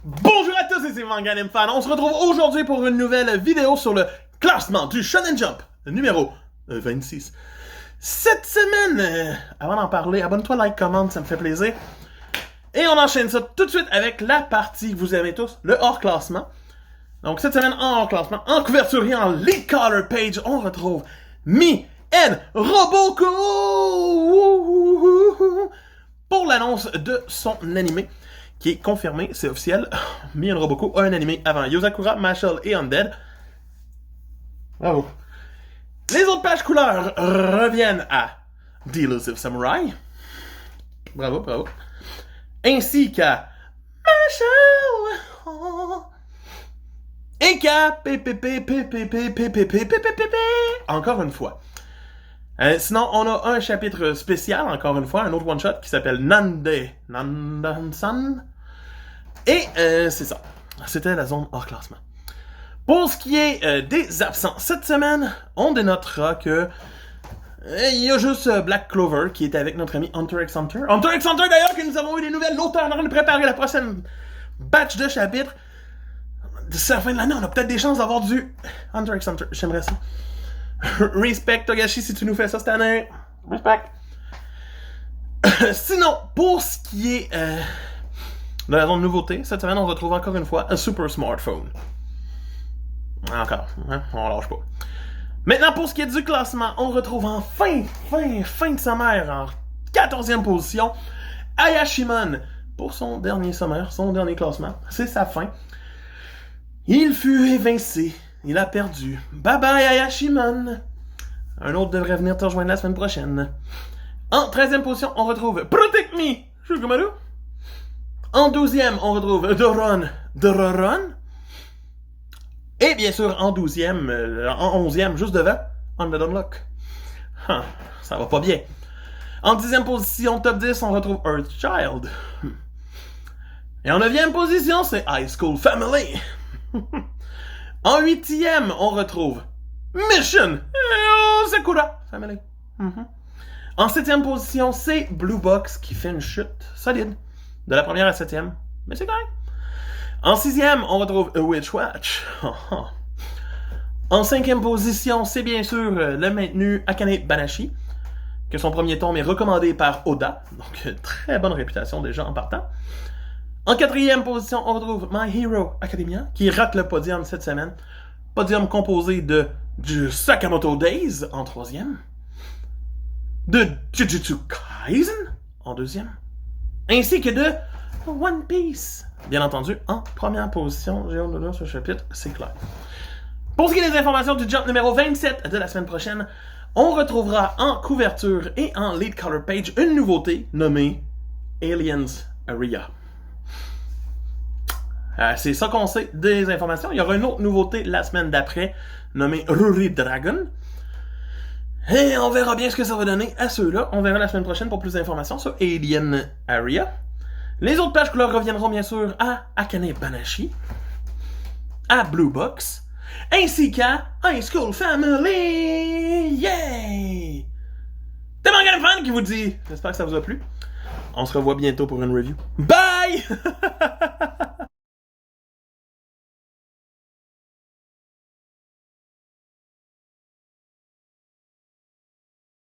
Bonjour à tous, c'est Manga Anime Fan. On se retrouve aujourd'hui pour une nouvelle vidéo sur le classement du Shonen Jump numéro 26. Cette semaine, avant d'en parler, abonne-toi, like, commente, ça me fait plaisir. Et on enchaîne ça tout de suite avec la partie que vous aimez tous, le hors-classement. Donc cette semaine, en hors-classement, en couverture et en lead color page, on retrouve Mi and Roboko pour l'annonce de son animé qui est confirmé, c'est officiel. Mi and Roboko a un animé avant Yozakura, Mashle et Undead. Bravo. Les autres pages couleurs reviennent à The Elusive Samurai. Bravo, bravo. Ainsi qu'à Mashle. Et qu'à encore une fois. Sinon, on a un chapitre spécial, encore une fois, un autre one-shot qui s'appelle Nandan-san. Et c'est ça. C'était la zone hors classement. Pour ce qui est des absents cette semaine, on dénotera que il y a juste Black Clover qui est avec notre ami Hunter x Hunter. Hunter x Hunter d'ailleurs, que nous avons eu des nouvelles. L'auteur est en train de préparer la prochaine batch de chapitres. D'ici la fin de l'année, on a peut-être des chances d'avoir du Hunter x Hunter. J'aimerais ça. Respect, Togashi, si tu nous fais ça cette année. Respect. Sinon, pour ce qui est de la zone nouveauté, cette semaine, on retrouve encore une fois un super smartphone. Encore, hein? On lâche pas. Maintenant, pour ce qui est du classement, on retrouve en fin de sommaire, en 14e position, Ayashimon pour son dernier sommaire, son dernier classement. C'est sa fin. Il fut évincé. Il a perdu. Bye bye Ayashimon. Un autre devrait venir te rejoindre la semaine prochaine. En 13e position, on retrouve Protect Me, Shugumaru. En 12e, on retrouve Doron. Et bien sûr, en 12e, en 11e, juste devant, Undead Unlock. Ça va pas bien. En 10e position, top 10, on retrouve Earthchild. Et en 9e position, c'est High School Family. En 8e, on retrouve Mission Sakura Family. En 7e position, c'est Blue Box qui fait une chute solide. De la première à 7e. Mais c'est correct. En 6e, on retrouve A Witch Watch. En 5e position, c'est bien sûr le maintenu Akane Banashi, que son premier tome est recommandé par Oda. Donc, très bonne réputation déjà en partant. En 4e position, on retrouve My Hero Academia, qui rate le podium cette semaine. Podium composé du Sakamoto Days en 3e, de Jujutsu Kaisen en 2e, ainsi que de One Piece, bien entendu, en première position. J'ai hâte de lire ce chapitre, c'est clair. Pour ce qui est des informations du Jump numéro 27 de la semaine prochaine, on retrouvera en couverture et en lead color page une nouveauté nommée Aliens Area. C'est ça qu'on sait des informations. Il y aura une autre nouveauté la semaine d'après, nommée Ruri Dragon. Et on verra bien ce que ça va donner à ceux-là. On verra la semaine prochaine pour plus d'informations sur Alien Area. Les autres pages couleurs reviendront bien sûr à Akane Banashi, à Blue Box, ainsi qu'à High School Family. Yay! C'est Manga Anime Fan qui vous dit. J'espère que ça vous a plu. On se revoit bientôt pour une review. Bye!